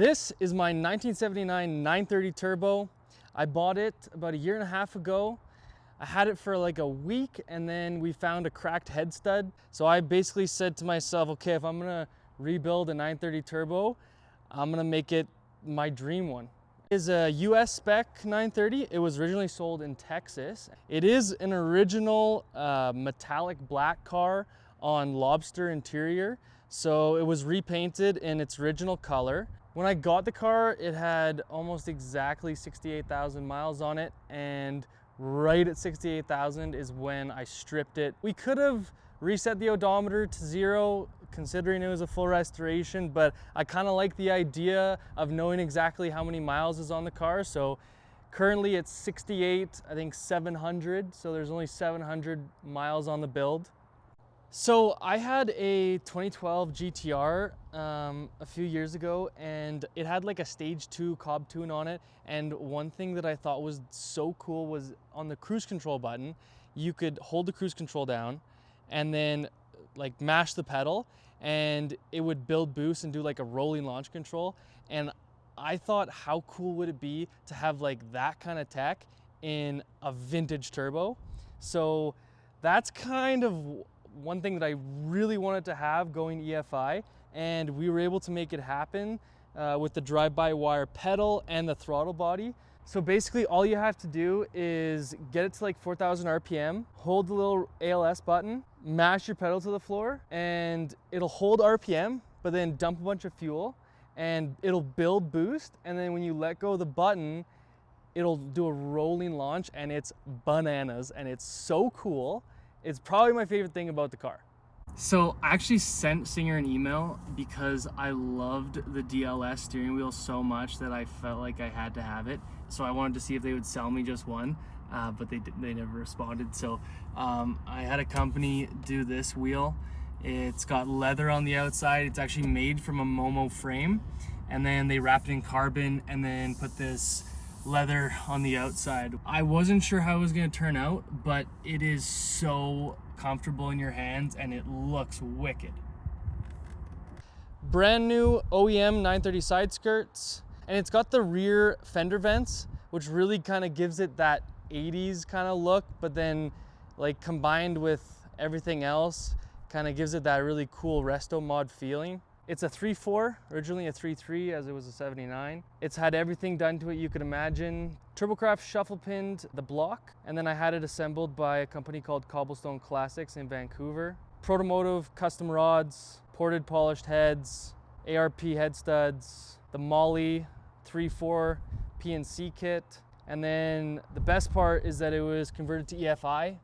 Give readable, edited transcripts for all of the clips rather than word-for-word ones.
This is my 1979 930 Turbo. I bought it about 1.5 years ago. I had it for like a week and then we found a cracked head stud. So I basically said to myself, okay, if I'm gonna rebuild a 930 Turbo, I'm gonna make it my dream one. It is a US spec 930. It was originally sold in Texas. It is an original metallic black car on lobster interior. So it was repainted in its original color. When I got the car, it had almost exactly 68,000 miles on it, and right at 68,000 is when I stripped it. We could have reset the odometer to 0 considering it was a full restoration, but I kind of like the idea of knowing exactly how many miles is on the car. So currently it's 68, I think 700, so there's only 700 miles on the build. So I had a 2012 GTR a few years ago, and it had like a stage 2 Cobb tune on it. And one thing that I thought was so cool was on the cruise control button, you could hold the cruise control down and then like mash the pedal and it would build boost and do like a rolling launch control. And I thought, how cool would it be to have like that kind of tech in a vintage turbo? So that's kind of one thing that I really wanted to have going EFI, and we were able to make it happen with the drive-by-wire pedal and the throttle body. So basically all you have to do is get it to like 4,000 RPM, hold the little ALS button, mash your pedal to the floor, and it'll hold RPM, but then dump a bunch of fuel and it'll build boost. And then when you let go of the button, it'll do a rolling launch, and it's bananas, and it's so cool. It's probably my favorite thing about the car. So I actually sent Singer an email because I loved the DLS steering wheel so much that I felt like I had to have it. So I wanted to see if they would sell me just one, but they never responded. So I had a company do this wheel. It's got leather on the outside. It's actually made from a Momo frame, and then they wrapped it in carbon and then put this leather on the outside. I wasn't sure how it was going to turn out, but it is so comfortable in your hands and it looks wicked. Brand new OEM 930 side skirts, and it's got the rear fender vents, which really kind of gives it that 80s kind of look, but then like combined with everything else kind of gives it that really cool Restomod feeling. It's a 3.4, originally a 3.3 as it was a 79. It's had everything done to it you could imagine. Turbocraft shuffle pinned the block, and then I had it assembled by a company called Cobblestone Classics in Vancouver. Protomotive custom rods, ported polished heads, ARP head studs, the Molly 3.4 PNC kit. And then the best part is that it was converted to EFI.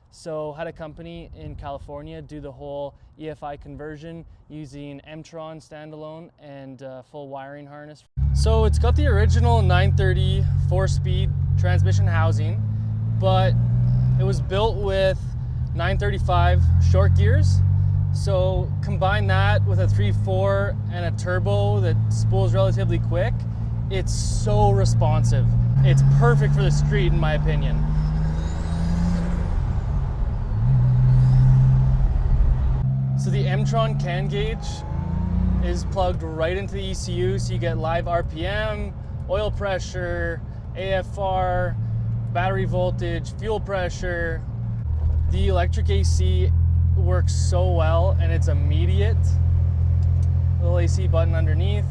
So had a company in California do the whole EFI conversion using M-Tron standalone and full wiring harness. So it's got the original 930 4-speed transmission housing, but it was built with 935 short gears. So combine that with a 3.4 and a turbo that spools relatively quick, it's so responsive. It's perfect for the street in my opinion. So the M-Tron CAN gauge is plugged right into the ECU, so you get live RPM, oil pressure, AFR, battery voltage, fuel pressure. The electric AC works so well and it's immediate. Little AC button underneath.